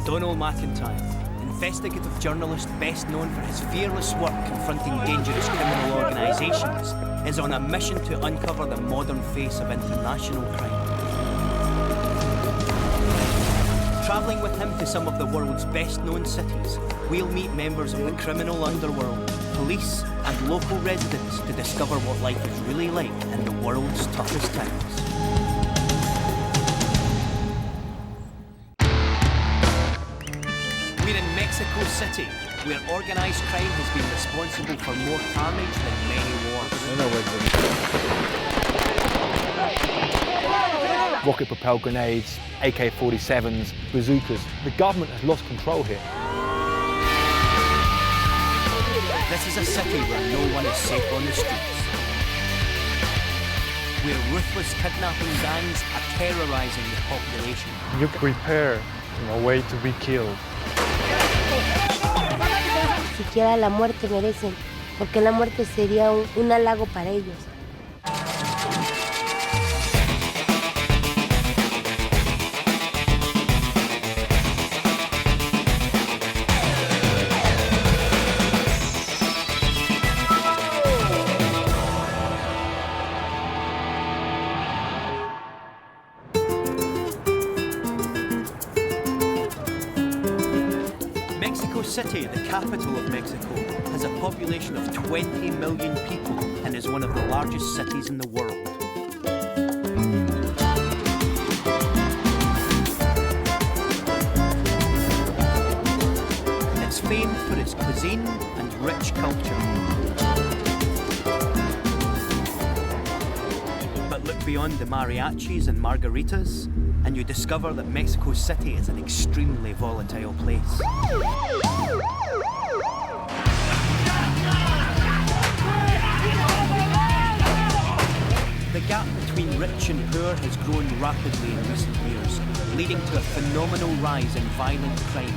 Donal MacIntyre, investigative journalist best known for his fearless work confronting dangerous criminal organisations, is on a mission to uncover the modern face of international crime. Travelling with him to some of the world's best known cities, we'll meet members of the criminal underworld, police and local residents to discover what life is really like in the world's toughest times. We're in Mexico City, where organised crime has been responsible for more carnage than many wars. Rocket-propelled grenades, AK-47s, bazookas. The government has lost control here. This is a city where no one is safe on the streets, where ruthless kidnapping gangs are terrorising the population. You prepare in a way to be killed. Ni siquiera la muerte merecen, porque la muerte sería un halago para ellos. Mexico City, the capital of Mexico, has a population of 20 million people and is one of the largest cities in the world. It's famed for its cuisine and rich culture. But look beyond the mariachis and margaritas, and you discover that Mexico City is an extremely volatile place. The gap between rich and poor has grown rapidly in recent years, leading to a phenomenal rise in violent crime,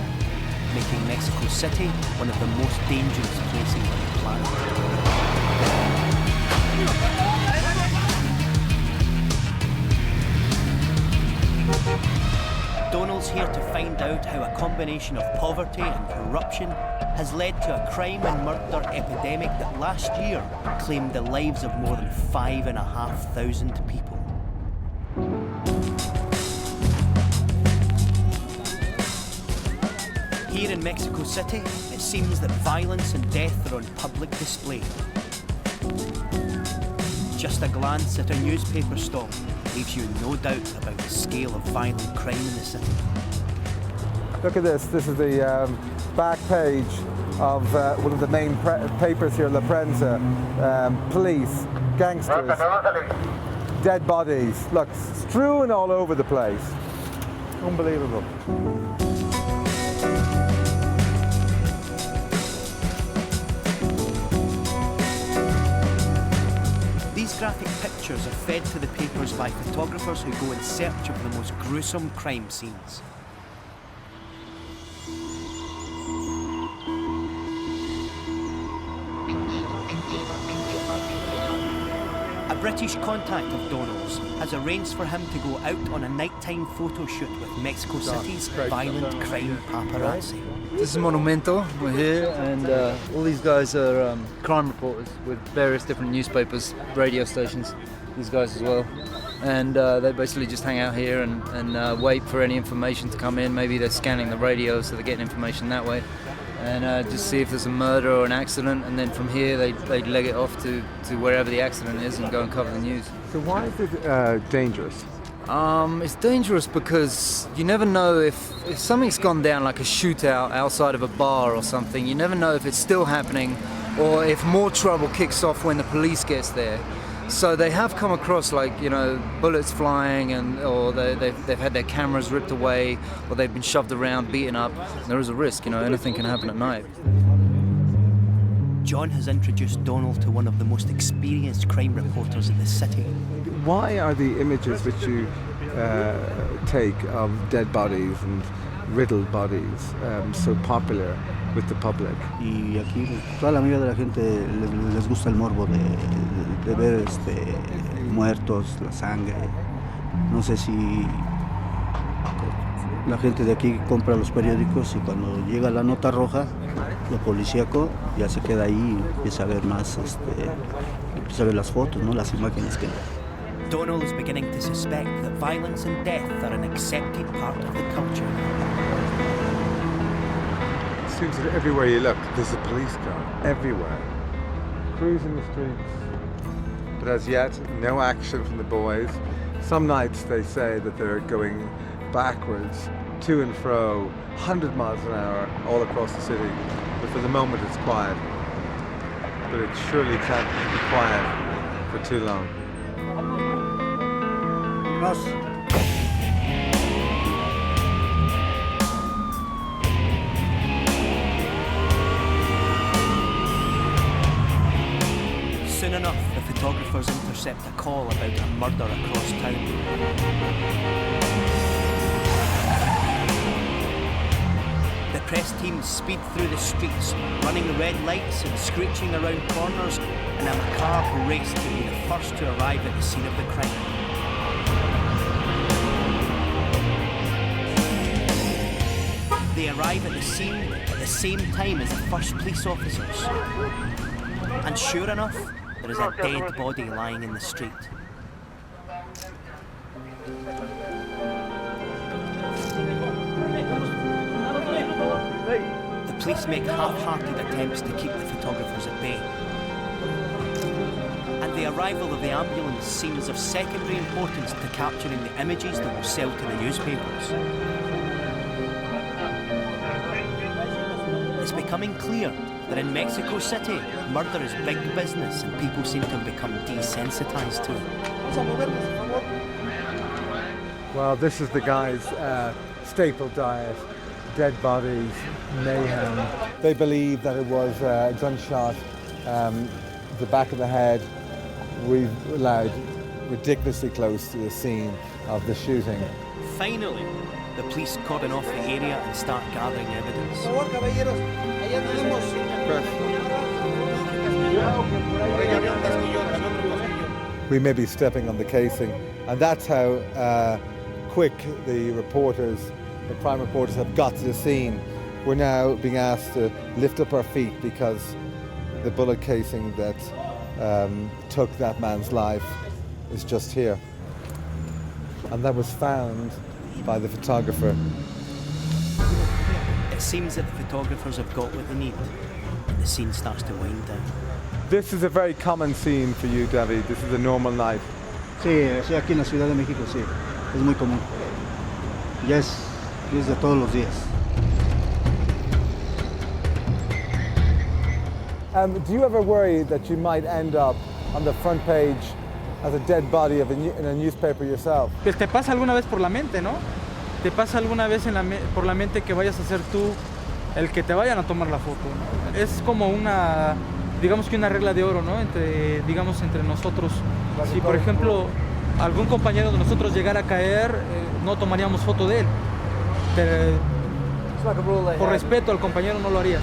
making Mexico City one of the most dangerous places on the planet. Donal's here to find out how a combination of poverty and corruption has led to a crime and murder epidemic that last year claimed the lives of more than 5,500 people. Here in Mexico City, it seems that violence and death are on public display. Just a glance at a newspaper stall leaves you no doubt about the scale of violent crime in the city. Look at this. This is the back page of one of the main papers here, La Prensa. Police, gangsters, dead bodies. Look, strewn all over the place. Unbelievable. These graphic pictures are fed to the papers by photographers who go in search of the most gruesome crime scenes. A British contact of Donal's has arranged for him to go out on a nighttime photo shoot with Mexico City's violent crime paparazzi. This is Monumento, we're here, and all these guys are crime reporters with various different newspapers, radio stations, these guys as well. And they basically just hang out here and wait for any information to come in. Maybe they're scanning the radio, so they're getting information that way. And just see if there's a murder or an accident, and then from here they leg it off to wherever the accident is and go and cover the news. So why is it dangerous? It's dangerous because you never know if something's gone down, like a shootout outside of a bar or something. You never know if it's still happening or if more trouble kicks off when the police gets there. So they have come across, like, you know, bullets flying, or they've had their cameras ripped away, or they've been shoved around, beaten up. There is a risk, you know, anything can happen at night. John has introduced Donal to one of the most experienced crime reporters in the city. Why are the images which you take of dead bodies and riddled bodies so popular with the public? Y aquí toda la mayoría de la gente les gusta el morbo de ver muertos, la sangre. No sé si La gente de aquí compra los periódicos y cuando llega la nota roja, lo policíaco ya se queda ahí y empieza a ver más, empieza a ver las fotos, ¿no? Las imágenes que... Donal is beginning to suspect that violence and death are an accepted part of the culture. It seems that everywhere you look, there's a police car. Everywhere. Cruising the streets. But as yet, no action from the boys. Some nights they say that they're going backwards, to and fro, 100 miles an hour, all across the city. But for the moment it's quiet. But it surely can't be quiet for too long. Soon enough, the photographers intercept a call about a murder across town. The press teams speed through the streets, running red lights and screeching around corners in a macabre race to be the first to arrive at the scene of the crime. They arrive at the scene at the same time as the first police officers. And sure enough, there is a dead body lying in the street. The police make half-hearted attempts to keep the photographers at bay. And the arrival of the ambulance seems of secondary importance to capturing the images that will sell to the newspapers. It's becoming clear that in Mexico City, murder is big business and people seem to have become desensitized to it. Well, this is the guy's staple diet. Dead bodies, mayhem. They believe that it was a gunshot, the back of the head, allowed ridiculously close to the scene of the shooting. Finally, the police cordon off the area and start gathering evidence. We may be stepping on the casing, and that's how quick the crime reporters have got to the scene. We're now being asked to lift up our feet because the bullet casing that took that man's life is just here. And that was found by the photographer. It seems that the photographers have got what they need, and the scene starts to wind down. This is a very common scene for you, David. This is a normal night. Sí, sí, aquí en la Ciudad de México sí, es muy común. Ya es de todos los días. Do you ever worry that you might end up on the front page as a dead body in a newspaper yourself? Pues te pasa alguna vez por la mente, ¿no? Te pasa alguna vez por la mente que vayas a ser tú el que te vayan a tomar la foto, ¿no? Es como una, digamos que una regla de oro, ¿no? Entre nosotros. Si por ejemplo algún compañero de nosotros llegara a caer, no tomaríamos foto de él. Por respeto al compañero no lo harías.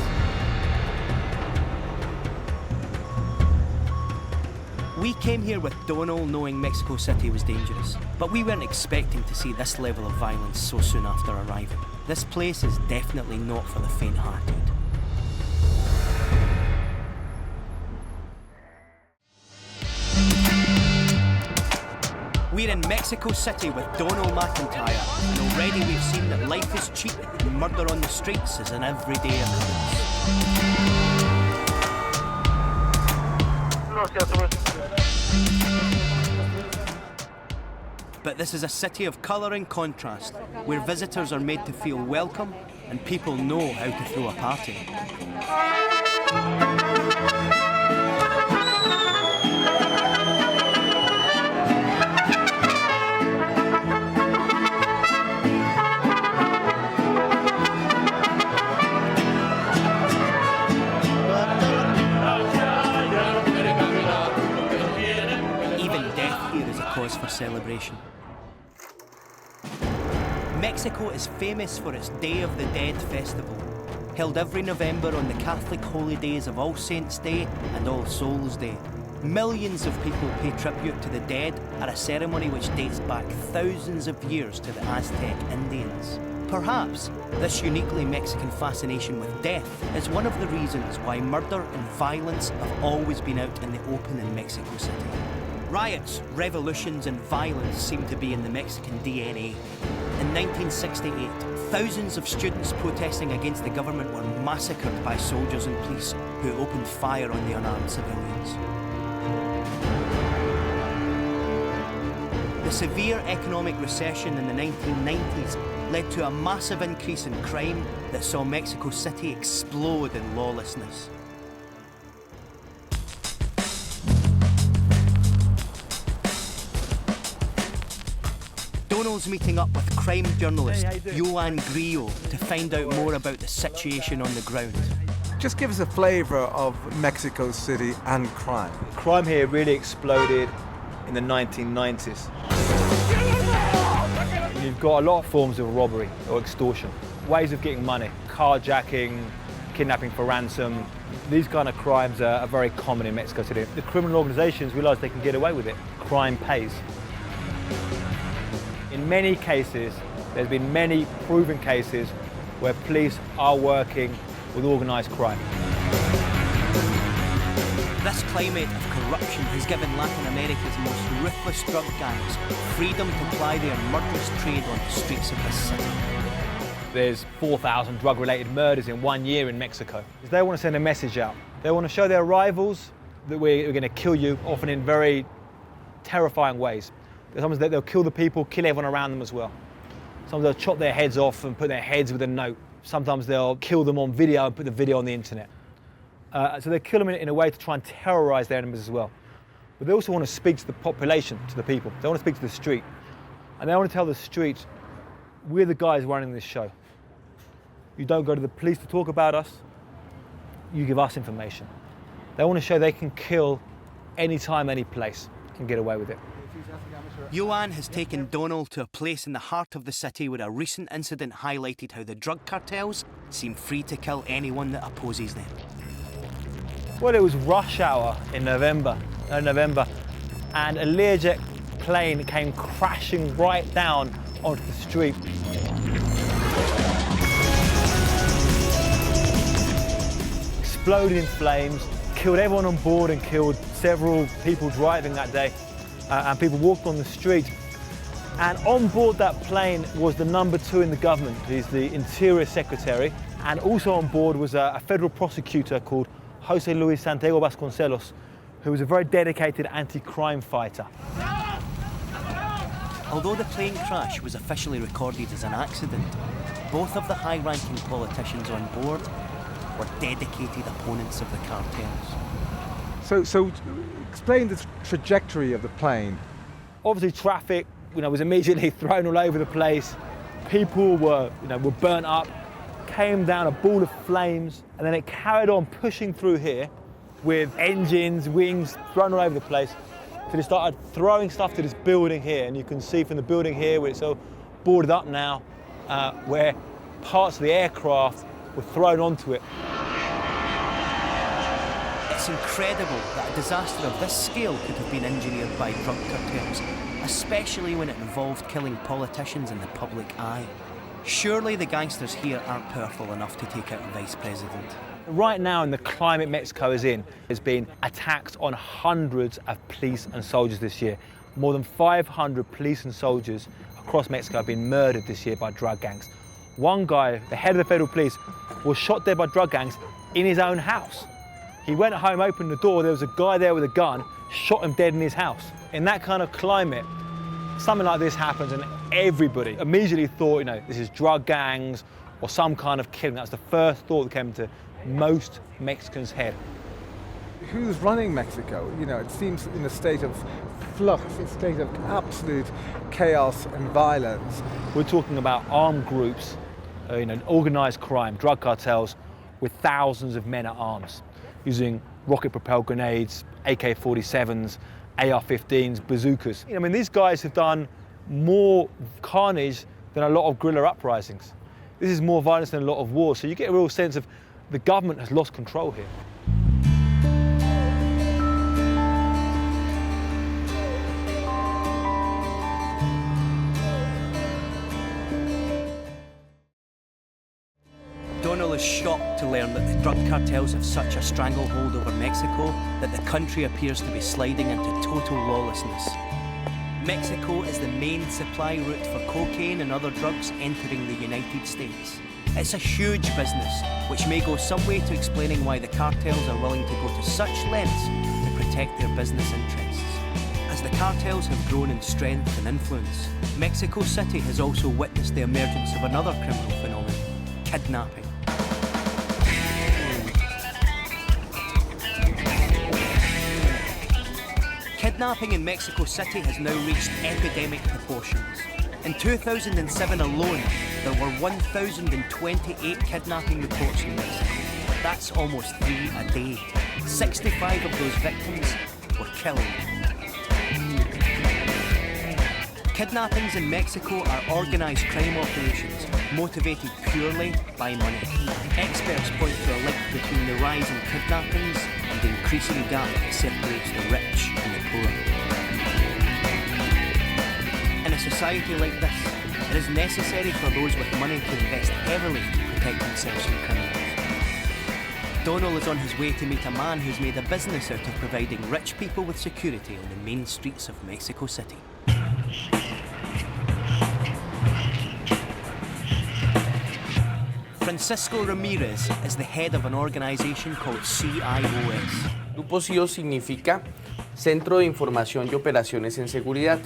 We came here with Donal knowing Mexico City was dangerous, but we weren't expecting to see this level of violence so soon after arriving. This place is definitely not for the faint-hearted. We're in Mexico City with Donal MacIntyre, and already we've seen that life is cheap and murder on the streets is an everyday occurrence. But this is a city of colour and contrast, where visitors are made to feel welcome and people know how to throw a party. For celebration. Mexico is famous for its Day of the Dead festival, held every November on the Catholic holy days of All Saints' Day and All Souls' Day. Millions of people pay tribute to the dead at a ceremony which dates back thousands of years to the Aztec Indians. Perhaps this uniquely Mexican fascination with death is one of the reasons why murder and violence have always been out in the open in Mexico City. Riots, revolutions and violence seem to be in the Mexican DNA. In 1968, thousands of students protesting against the government were massacred by soldiers and police who opened fire on the unarmed civilians. The severe economic recession in the 1990s led to a massive increase in crime that saw Mexico City explode in lawlessness. Donal's meeting up with crime journalist Joan Grillo to find out more about the situation on the ground. Just give us a flavour of Mexico City and crime. Crime here really exploded in the 1990s. You've got a lot of forms of robbery or extortion, ways of getting money, carjacking, kidnapping for ransom. These kind of crimes are very common in Mexico City. The criminal organisations realise they can get away with it. Crime pays. In many cases, there's been many proven cases where police are working with organised crime. This climate of corruption has given Latin America's most ruthless drug gangs freedom to ply their murderous trade on the streets of this city. There's 4,000 drug-related murders in 1 year in Mexico. They want to send a message out. They want to show their rivals that we're going to kill you, often in very terrifying ways. Sometimes they'll kill the people, kill everyone around them as well. Sometimes they'll chop their heads off and put their heads with a note. Sometimes they'll kill them on video and put the video on the internet. So they kill them in a way to try and terrorise their enemies as well. But they also want to speak to the population, to the people. They want to speak to the street. And they want to tell the street, we're the guys running this show. You don't go to the police to talk about us, you give us information. They want to show they can kill anytime, any place, and get away with it. Joan has taken Donal to a place in the heart of the city where a recent incident highlighted how the drug cartels seem free to kill anyone that opposes them. Well, it was rush hour in November, and a Learjet plane came crashing right down onto the street. Exploded in flames, killed everyone on board and killed several people driving that day. And people walked on the street. And on board that plane was the number 2 in the government. He's the Interior Secretary. And also on board was a federal prosecutor called Jose Luis Santiago Vasconcelos, who was a very dedicated anti-crime fighter. Although the plane crash was officially recorded as an accident, both of the high-ranking politicians on board were dedicated opponents of the cartels. So explain the trajectory of the plane. Obviously traffic, was immediately thrown all over the place. People were burnt up, came down a ball of flames, and then it carried on pushing through here with engines, wings thrown all over the place. So they started throwing stuff to this building here, and you can see from the building here where it's all boarded up now, where parts of the aircraft were thrown onto it. It's incredible that a disaster of this scale could have been engineered by drug cartels, especially when it involved killing politicians in the public eye. Surely the gangsters here aren't powerful enough to take out a vice president. Right now, in the climate Mexico is in, there's been attacks on hundreds of police and soldiers this year. More than 500 police and soldiers across Mexico have been murdered this year by drug gangs. One guy, the head of the federal police, was shot dead by drug gangs in his own house. He went home, opened the door, there was a guy there with a gun, shot him dead in his house. In that kind of climate, something like this happens and everybody immediately thought, this is drug gangs or some kind of killing. That's the first thought that came to most Mexicans' head. Who's running Mexico? It seems in a state of flux, a state of absolute chaos and violence. We're talking about armed groups, organised crime, drug cartels with thousands of men at arms, using rocket-propelled grenades, AK-47s, AR-15s, bazookas. These guys have done more carnage than a lot of guerrilla uprisings. This is more violence than a lot of wars, so you get a real sense of the government has lost control here. Donal is shocked to learn that the drug cartels have such a stranglehold over Mexico that the country appears to be sliding into total lawlessness. Mexico is the main supply route for cocaine and other drugs entering the United States. It's a huge business, which may go some way to explaining why the cartels are willing to go to such lengths to protect their business interests. As the cartels have grown in strength and influence, Mexico City has also witnessed the emergence of another criminal phenomenon: kidnapping. Kidnapping in Mexico City has now reached epidemic proportions. In 2007 alone, there were 1,028 kidnapping reports in Mexico. That's almost 3 a day. 65 of those victims were killed. Kidnappings in Mexico are organised crime operations motivated purely by money. Experts point to a link between the rise in kidnappings and the increasing gap that separates the rich and the poor. In a society like this, it is necessary for those with money to invest heavily to protect themselves from criminals. Donal is on his way to meet a man who's made a business out of providing rich people with security on the main streets of Mexico City. Francisco Ramirez is the head of an organization called CIOS. Grupo CIO significa Centro de Información y Operaciones en Seguridad.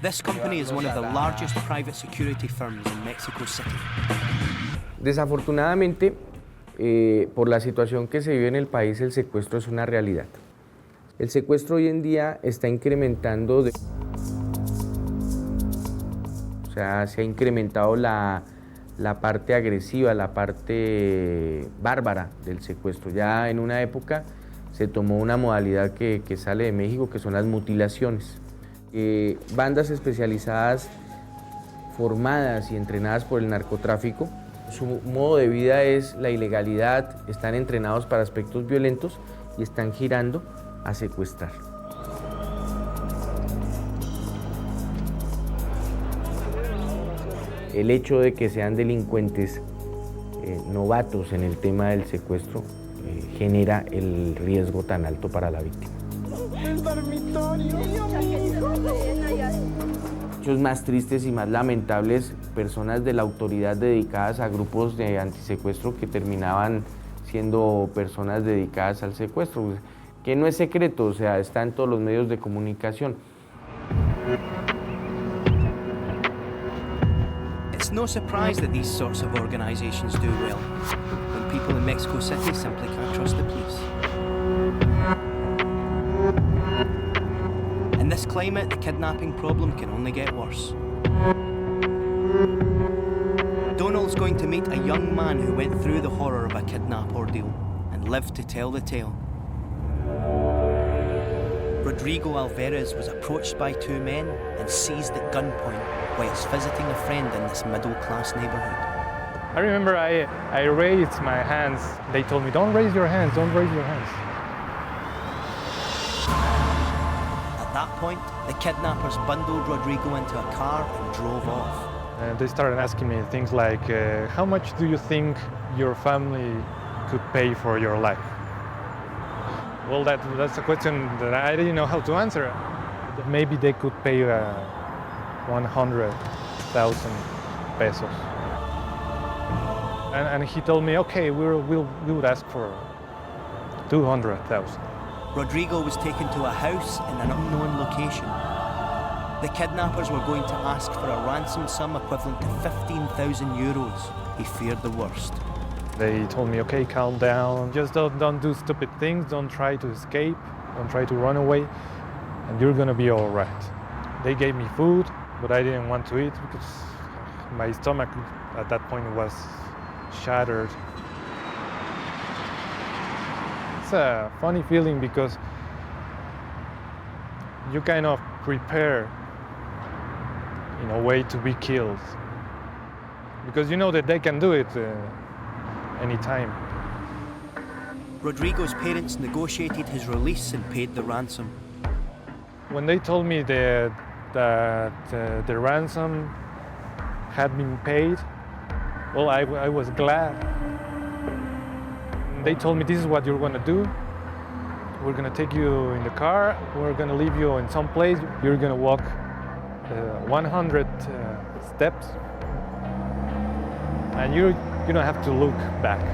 This company is one of the largest private security firms in Mexico City. Desafortunadamente, por la situación que se vive en el país, el secuestro es una realidad. El secuestro hoy en día está incrementando, o sea, se ha incrementado la parte agresiva, la parte bárbara del secuestro. Ya en una época se tomó una modalidad que sale de México, que son las mutilaciones. Bandas especializadas formadas y entrenadas por el narcotráfico, su modo de vida es la ilegalidad, están entrenados para aspectos violentos y están girando a secuestrar. El hecho de que sean delincuentes novatos en el tema del secuestro genera el riesgo tan alto para la víctima. El dormitorio. Hechos más tristes y más lamentables, personas de la autoridad dedicadas a grupos de antisecuestro que terminaban siendo personas dedicadas al secuestro, que no es secreto, o sea, está en todos los medios de comunicación. It's no surprise that these sorts of organizations do well, when people in Mexico City simply can't trust the police. In this climate, the kidnapping problem can only get worse. Donal's going to meet a young man who went through the horror of a kidnap ordeal and lived to tell the tale. Rodrigo Alvarez was approached by 2 men and seized at gunpoint whilst visiting a friend in this middle-class neighborhood. I remember I raised my hands. They told me, don't raise your hands, don't raise your hands. At that point, the kidnappers bundled Rodrigo into a car and drove off. And they started asking me things like, how much do you think your family could pay for your life? Well, that's a question that I didn't know how to answer. Maybe they could pay 100,000 pesos. And he told me, okay, we would ask for 200,000. Rodrigo was taken to a house in an unknown location. The kidnappers were going to ask for a ransom sum equivalent to 15,000 euros. He feared the worst. They told me, okay, calm down, just don't do stupid things, don't try to escape, don't try to run away, and you're gonna be all right. They gave me food, but I didn't want to eat because my stomach at that point was shattered. It's a funny feeling because you kind of prepare in a way to be killed because you know that they can do it anytime. Rodrigo's parents negotiated his release and paid the ransom. When they told me that the ransom had been paid, Well, I was glad. They told me this is what you're gonna do. We're gonna take you in the car. We're gonna leave you in some place. You're gonna walk 100 steps, and you don't have to look back,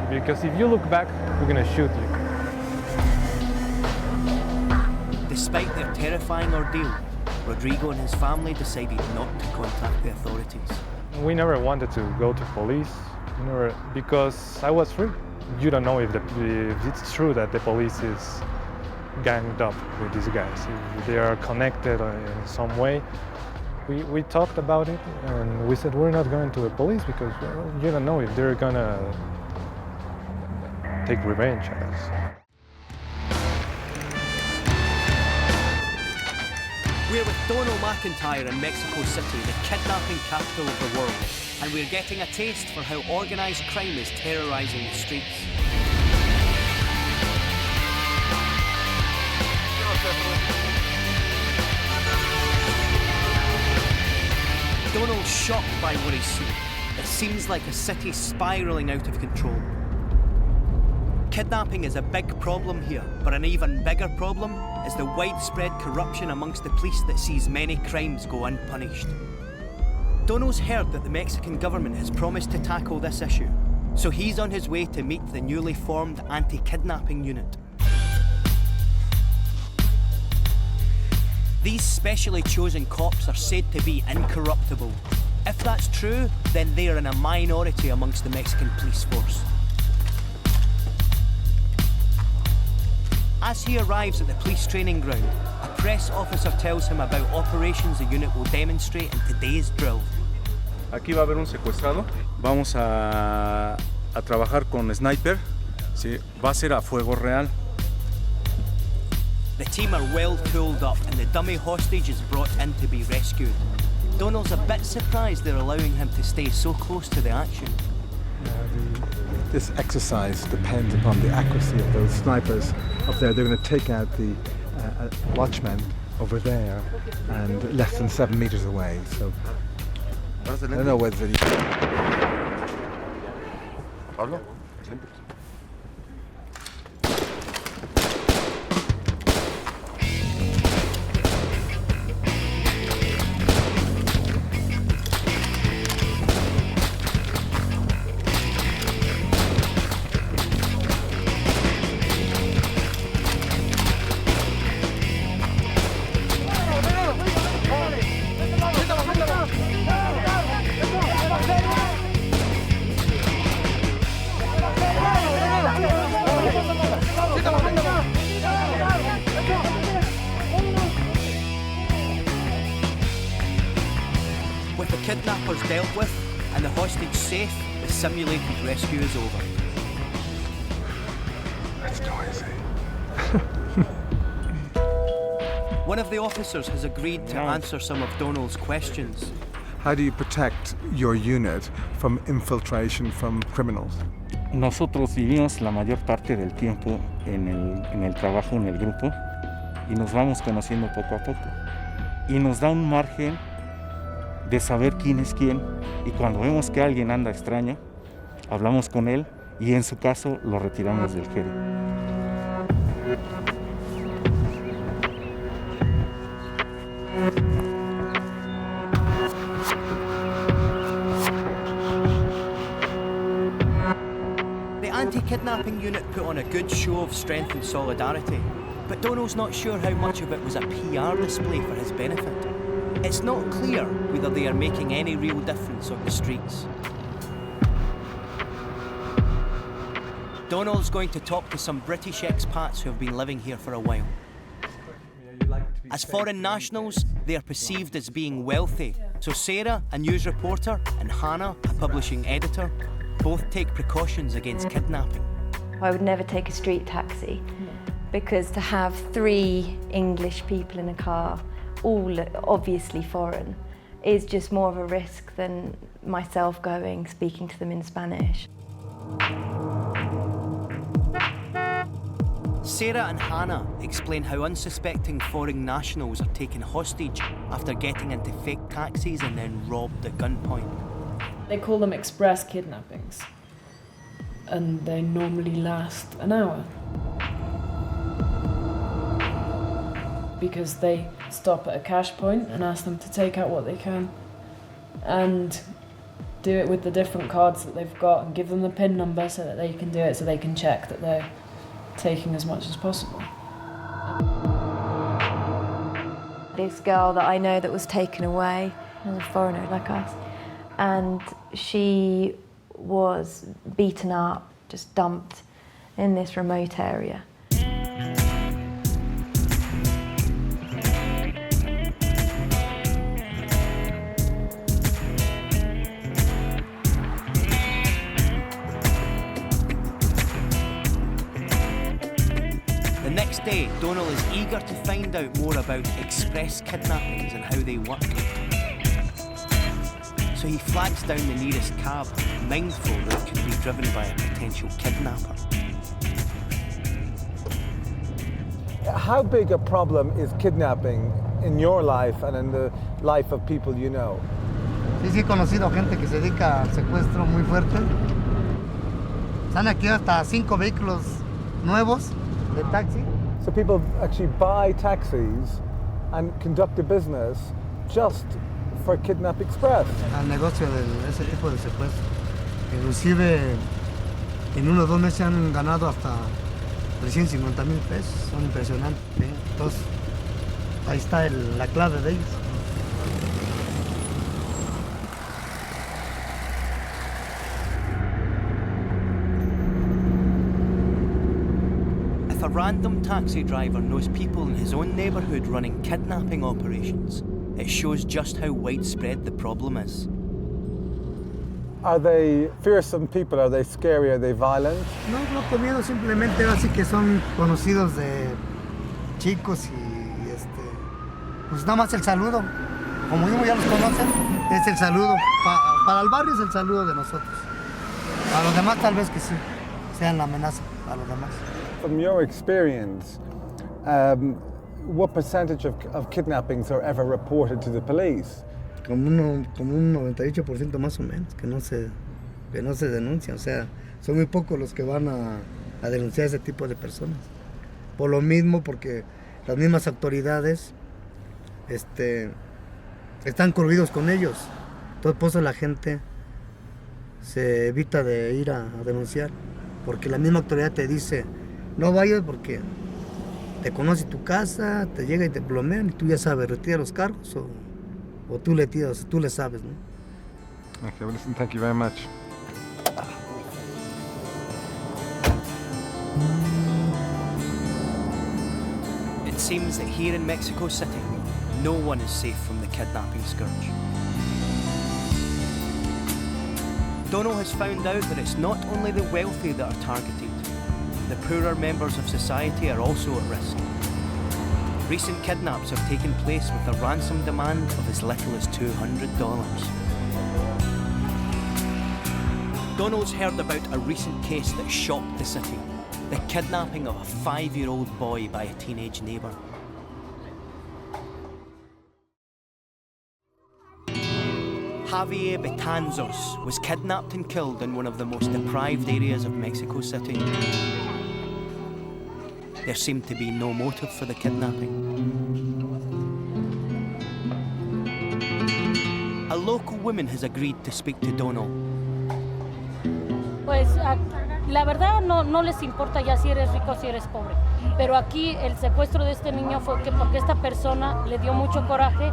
because if you look back, we're gonna shoot you. Despite their terrifying ordeal, Rodrigo and his family decided not to contact the authorities. We never wanted to go to police, because I was free. You don't know if it's true that the police is ganged up with these guys, if they are connected in some way. We talked about it, and we said we're not going to the police because you don't know if they're gonna take revenge on us. We're with Donal MacIntyre in Mexico City, the kidnapping capital of the world, and we're getting a taste for how organised crime is terrorising the streets. Donal's shocked by what he's seen. It seems like a city spiralling out of control. Kidnapping is a big problem here, but an even bigger problem is the widespread corruption amongst the police that sees many crimes go unpunished. Donal's heard that the Mexican government has promised to tackle this issue, so he's on his way to meet the newly formed anti-kidnapping unit. These specially chosen cops are said to be incorruptible. If that's true, then they're in a minority amongst the Mexican police force. As he arrives at the police training ground, a press officer tells him about operations the unit will demonstrate in today's drill. Aquí va a haber un secuestrado. Vamos a trabajar con sniper. Sí, va a ser a fuego real. The team are well tooled up and the dummy hostage is brought in to be rescued. Donal's a bit surprised they're allowing him to stay so close to the action. This exercise depends upon the accuracy of those snipers up there. They're going to take out the watchmen over there and less than 7 meters away. So I don't know whether any... Pablo? With the kidnappers dealt with and the hostage safe, the simulated rescue is over. That's noisy. One of the officers has agreed to answer some of Donal's questions. How do you protect your unit from infiltration from criminals? Nosotros vivimos la mayor parte del tiempo en el trabajo en el grupo y nos vamos conociendo poco a poco. Y nos da un margen de saber quién es quién, y cuando vemos que alguien anda extraño, hablamos con él y en su caso lo retiramos del Jeri. The anti-kidnapping unit put on a good show of strength and solidarity, but Donal's not sure how much of it was a PR display for his benefit. It's not clear whether they are making any real difference on the streets. Donal's going to talk to some British expats who have been living here for a while. As foreign nationals, they are perceived as being wealthy, so Sarah, a news reporter, and Hannah, a publishing editor, both take precautions against kidnapping. I would never take a street taxi, because to have 3 English people in a car, all obviously foreign, is just more of a risk than myself going, speaking to them in Spanish. Sarah and Hannah explain how unsuspecting foreign nationals are taken hostage after getting into fake taxis and then robbed at gunpoint. They call them express kidnappings, and they normally last an hour. Because they stop at a cash point and ask them to take out what they can and do it with the different cards that they've got and give them the PIN number so that they can do it, so they can check that they're taking as much as possible. This girl that I know that was taken away was a foreigner like us, and she was beaten up, just dumped in this remote area. The next day, Donal is eager to find out more about express kidnappings and how they work. So he flags down the nearest cab, mindful that it could be driven by a potential kidnapper. How big a problem is kidnapping in your life and in the life of people you know? Sí, he conocido gente que se dedica al secuestro muy fuerte. Están aquí hasta 5 vehículos nuevos de taxi. So people actually buy taxis and conduct a business just for Kidnap Express. Al negocio de ese tipo de secuestro. Inclusive en 1 o 2 meses han ganado hasta 350,000 pesos. Son impresionantes. ¿Sí? Entonces ahí está la clave de ellos. If a random taxi driver knows people in his own neighbourhood running kidnapping operations, it shows just how widespread the problem is. Are they fearsome people? Are they scary? Are they violent? No, no con miedo, simplemente así que son conocidos de chicos y pues nada más el saludo. Como mismo ya los conocen, es el saludo. Para el barrio es el saludo de nosotros. Para los demás tal vez que sí, sean la amenaza para los demás. From your experience, what percentage of kidnappings are ever reported to the police? Como un 98% más o menos, que no se denuncian. O sea, son muy pocos los que van a denunciar ese tipo de personas. Por lo mismo, porque las mismas autoridades están corridos con ellos. Entonces, por eso la gente se evita de ir a denunciar. Porque la misma autoridad te dice, no vayas porque te conoce tu casa, te llega y te plomean y tú ya sabes, retira los cargos o tú le tiras, tú le sabes, ¿no? Okay, well listen, thank you very much. It seems that here in Mexico City, no one is safe from the kidnapping scourge. Donal has found out that it's not only the wealthy that are targeted. The poorer members of society are also at risk. Recent kidnaps have taken place with a ransom demand of as little as $200. Donal's heard about a recent case that shocked the city, the kidnapping of a 5-year-old boy by a teenage neighbour. Javier Betanzos was kidnapped and killed in one of the most deprived areas of Mexico City. There seemed to be no motive for the kidnapping. A local woman has agreed to speak to Donal. Pues la verdad no les importa ya si eres rico o si eres pobre. Pero aquí el secuestro de este niño fue porque esta persona le dio mucho coraje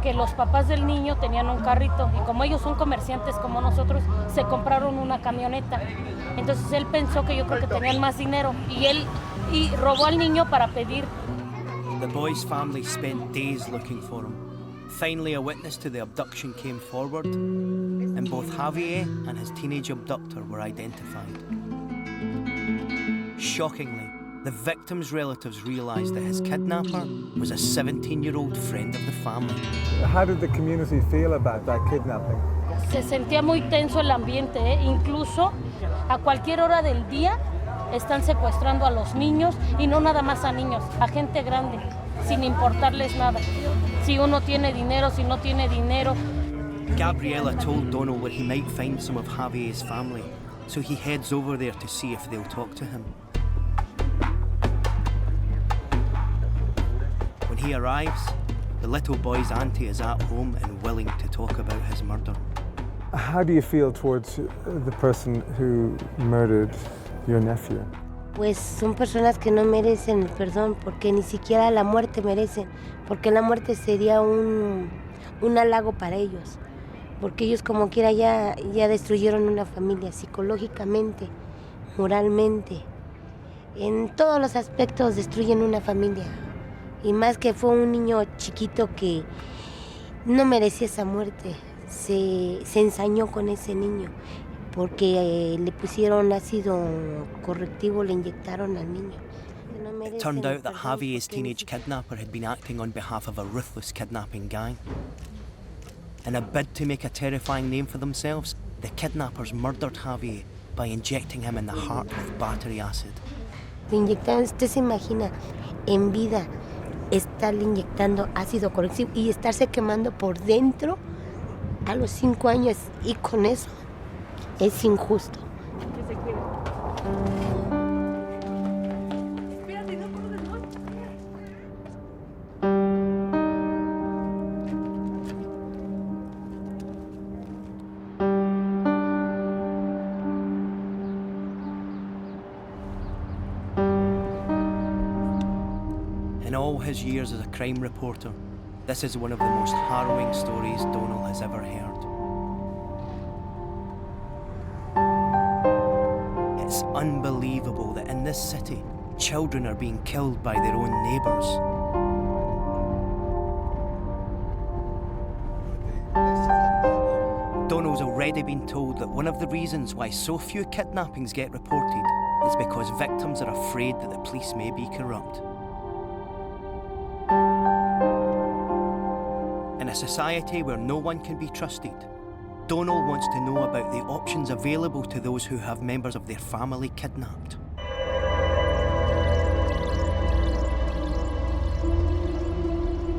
que los papás del niño tenían un carrito y como ellos son comerciantes como nosotros, se compraron una camioneta. Entonces él pensó que yo creo que tenían más dinero y robó al niño para pedir. The boy's family spent days looking for him. Finally, a witness to the abduction came forward, and both Javier and his teenage abductor were identified. Shockingly, the victim's relatives realised that his kidnapper was a 17-year-old friend of the family. How did the community feel about that kidnapping? Se sentía muy tenso el ambiente, incluso a cualquier hora del día están secuestrando a los niños y no nada más a niños, a gente grande, sin importarles nada. Si uno tiene dinero, si no tiene dinero, Gabriella told Donal that he might find some of Javier's family, so he heads over there to see if they'll talk to him. When he arrives, the little boy's auntie is at home and willing to talk about his murder. How do you feel towards the person who murdered your nephew? Pues son personas que no merecen el perdón porque ni siquiera la muerte merecen, porque la muerte sería un halago para ellos, porque ellos como quiera ya destruyeron una familia psicológicamente, moralmente, en todos los aspectos destruyen una familia, y más que fue un niño chiquito que no merecía esa muerte, se ensañó con ese niño. Porque le pusieron ácido correctivo, le inyectaron al niño. It turned out that Javier's teenage kidnapper had been acting on behalf of a ruthless kidnapping gang. In a bid to make a terrifying name for themselves, the kidnappers murdered Javier by injecting him in the heart with battery acid. Le inyectaron, usted se imagina, en vida, estarle inyectando ácido correctivo y estarse quemando por dentro a los 5 años, y con eso es injusto. Que se cuide. Espérate, no corres, ¿no? In all his years as a crime reporter, this is one of the most harrowing stories Donal has ever heard. It's unbelievable that in this city, children are being killed by their own neighbours. Donal's already been told that one of the reasons why so few kidnappings get reported is because victims are afraid that the police may be corrupt. In a society where no one can be trusted, Donal wants to know about the options available to those who have members of their family kidnapped.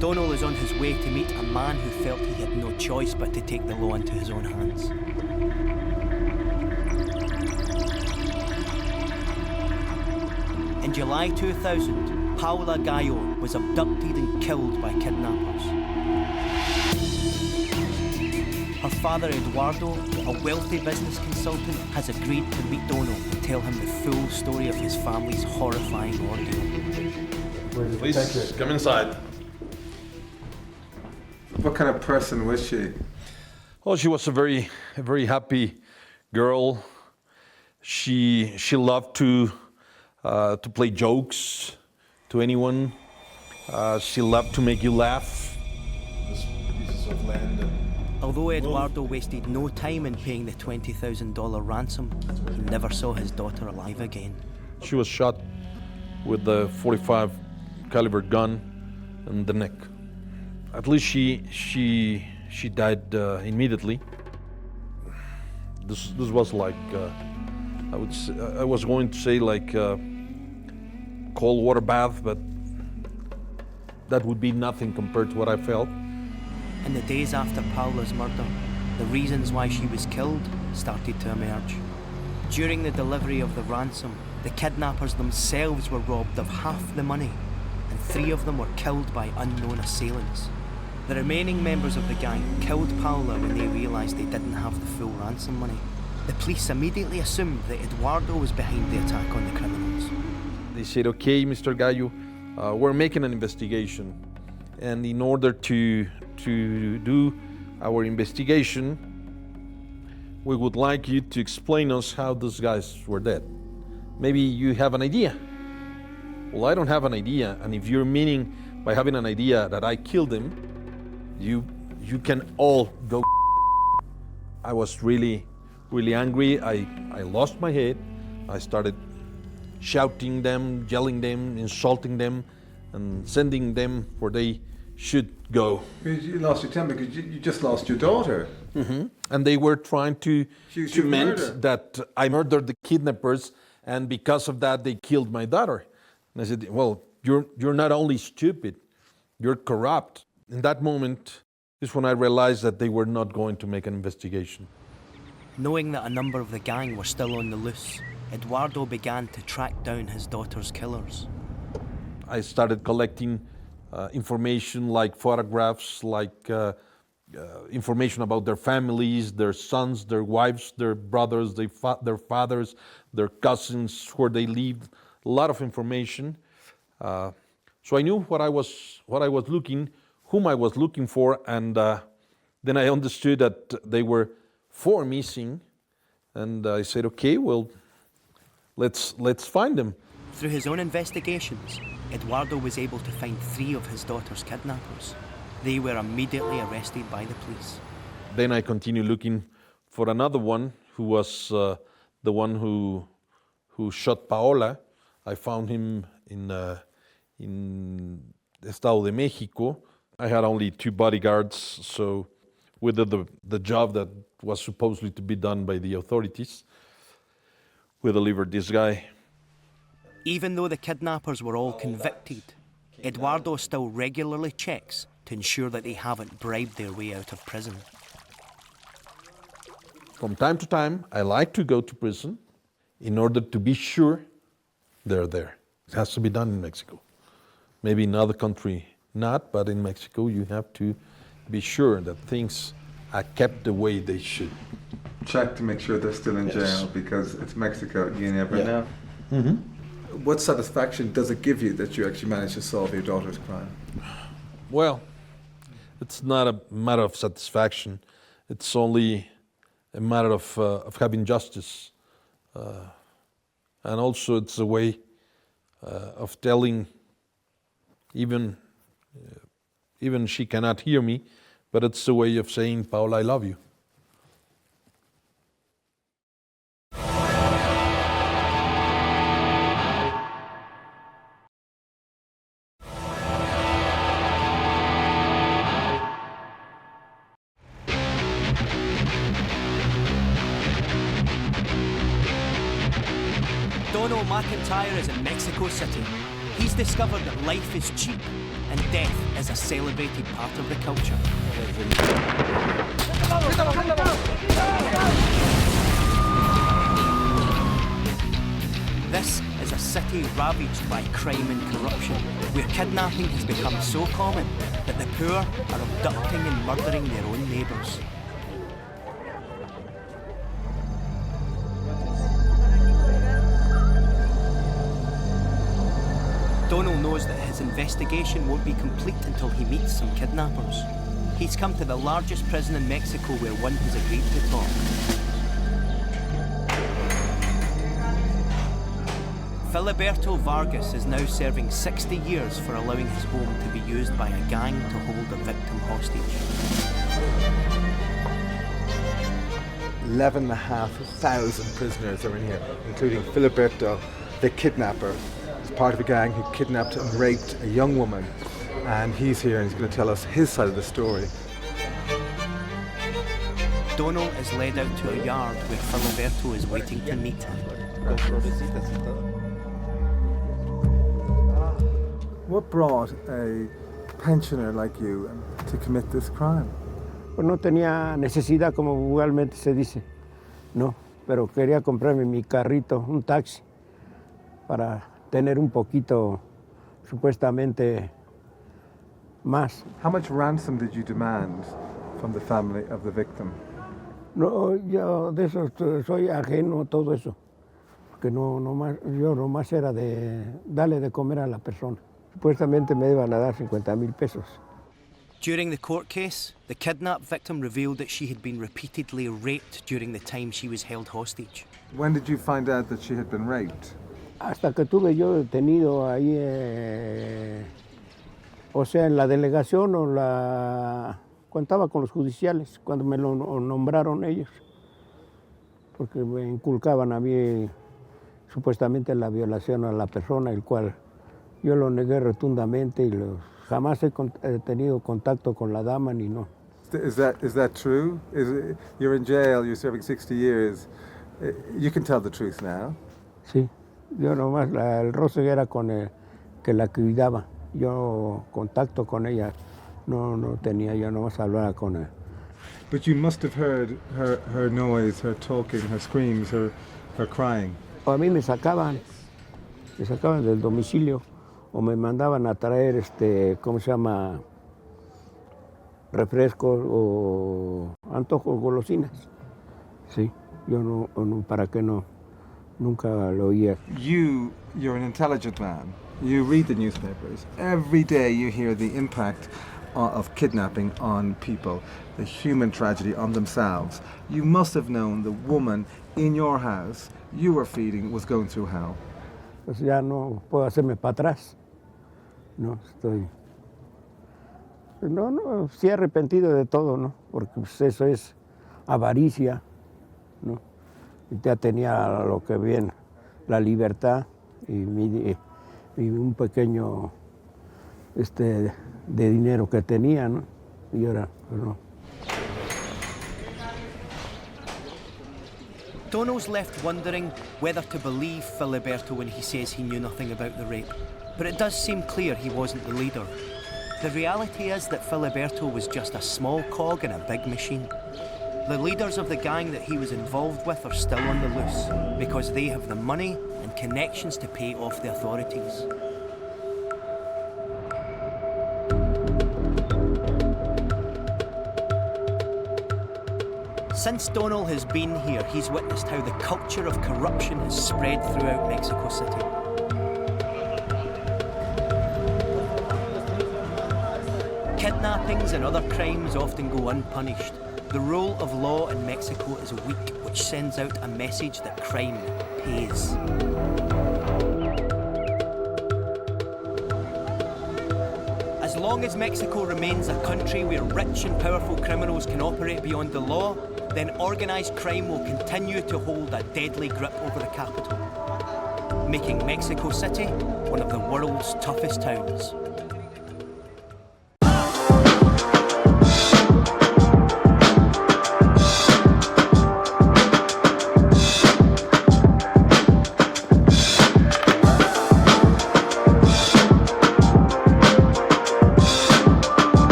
Donal is on his way to meet a man who felt he had no choice but to take the law into his own hands. In July 2000, Paula Gallo was abducted and killed by kidnappers. Her father, Eduardo, a wealthy business consultant, has agreed to meet Donal and tell him the full story of his family's horrifying ordeal. Please, come inside. What kind of person was she? Well, she was a very happy girl. She loved to play jokes to anyone. She loved to make you laugh. This pieces of land. Although Eduardo wasted no time in paying the $20,000 ransom, he never saw his daughter alive again. She was shot with the .45 caliber gun in the neck. At least she died immediately. This was like I was going to say like a cold water bath, but that would be nothing compared to what I felt. In the days after Paula's murder, the reasons why she was killed started to emerge. During the delivery of the ransom, the kidnappers themselves were robbed of half the money, and 3 of them were killed by unknown assailants. The remaining members of the gang killed Paula when they realised they didn't have the full ransom money. The police immediately assumed that Eduardo was behind the attack on the criminals. They said, okay, Mr. Gallo, we're making an investigation. And in order to do our investigation, we would like you to explain us how those guys were dead. Maybe you have an idea. Well, I don't have an idea, and if you're meaning by having an idea that I killed him, you can all go. I was really angry. I lost my head. I started shouting them, yelling them, insulting them, and sending them where they should go. You lost your temper because you just lost your daughter. Mm-hmm. And they were trying to meant that I murdered the kidnappers, and because of that they killed my daughter. And I said, well, you're not only stupid, you're corrupt. In that moment, is when I realized that they were not going to make an investigation. Knowing that a number of the gang were still on the loose, Eduardo began to track down his daughter's killers. I started collecting information like photographs, like information about their families, their sons, their wives, their brothers, their fathers, their cousins, where they lived, a lot of information. So I knew what I was looking, whom I was looking for, and then I understood that they were 4 missing, and I said, okay, well, let's find them. Through his own investigations, Eduardo was able to find 3 of his daughter's kidnappers. They were immediately arrested by the police. Then I continued looking for another one, who was the one who shot Paola. I found him in Estado de Mexico. I had only 2 bodyguards, so we did the job that was supposedly to be done by the authorities. We delivered this guy. Even though the kidnappers were all convicted, Eduardo still regularly checks to ensure that they haven't bribed their way out of prison. From time to time, I like to go to prison in order to be sure they're there. It has to be done in Mexico. Maybe in other country not, but in Mexico you have to be sure that things are kept the way they should. Check to make sure they're still in jail, because it's Mexico, you never know. Mm-hmm. What satisfaction does it give you that you actually managed to solve your daughter's crime? Well, it's not a matter of satisfaction. It's only a matter of having justice. And also it's a way of telling, even she cannot hear me, but it's a way of saying, Paola, I love you. Donal MacIntyre is in Mexico City. He's discovered that life is cheap and death is a celebrated part of the culture. This is a city ravaged by crime and corruption, where kidnapping has become so common that the poor are abducting and murdering their own neighbours. Donal knows that his investigation won't be complete until he meets some kidnappers. He's come to the largest prison in Mexico where one has agreed to talk. Filiberto Vargas is now serving 60 years for allowing his home to be used by a gang to hold a victim hostage. 11,500 prisoners are in here, including Filiberto, the kidnapper. He's part of a gang who kidnapped and raped a young woman, and he's here and he's going to tell us his side of the story. Donal is led out to a yard where Filiberto is waiting to meet him. What brought a pensioner like you to commit this crime? Pues no tenía necesidad, como vulgarmente se dice, no, pero quería comprarme mi carrito, un taxi, para tener un poquito, supuestamente, más. How much ransom did you demand from the family of the victim? No, yo de eso soy ajeno a todo eso, porque yo nomás era de darle de comer a la persona. Supuestamente me iban a dar 50,000 pesos. During the court case, the kidnapped victim revealed that she had been repeatedly raped during the time she was held hostage. When did you find out that she had been raped? Hasta que tuve yo detenido ahí, o sea, en la delegación o contaba con los judiciales, cuando me lo nombraron ellos, porque me inculcaban a mí supuestamente la violación a la persona, el cual yo lo negué rotundamente y jamás he tenido contacto con la dama ni no. Is that true? You're in jail, you're serving 60 years. You can tell the truth now. Sí, yo nomás el roce era con el que la cuidaba. Yo contacto con ella no tenía, yo nomás hablaba con él. But you must have heard her noise, her talking, her screams, her crying. A mí me sacaban del domicilio o me mandaban a traer, ¿cómo se llama? Refrescos o antojos, golosinas. Sí, yo no, ¿para qué no? Nunca lo oía. You're an intelligent man. You read the newspapers. Every day you hear the impact of kidnapping on people, the human tragedy on themselves. You must have known the woman in your house you were feeding was going through hell. Pues ya no puedo hacerme para atrás. No, sí arrepentido de todo, ¿no? Porque pues, eso es avaricia, ¿no? Y ya tenía lo que bien, la libertad y un pequeño de dinero que tenía, ¿no? Y ahora, pues no. Donal's left wondering whether to believe Filiberto when he says he knew nothing about the rape. But it does seem clear he wasn't the leader. The reality is that Filiberto was just a small cog in a big machine. The leaders of the gang that he was involved with are still on the loose because they have the money and connections to pay off the authorities. Since Donal has been here, he's witnessed how the culture of corruption has spread throughout Mexico City. Kidnappings and other crimes often go unpunished. The rule of law in Mexico is weak, which sends out a message that crime pays. As long as Mexico remains a country where rich and powerful criminals can operate beyond the law, then organised crime will continue to hold a deadly grip over the capital, making Mexico City one of the world's toughest towns.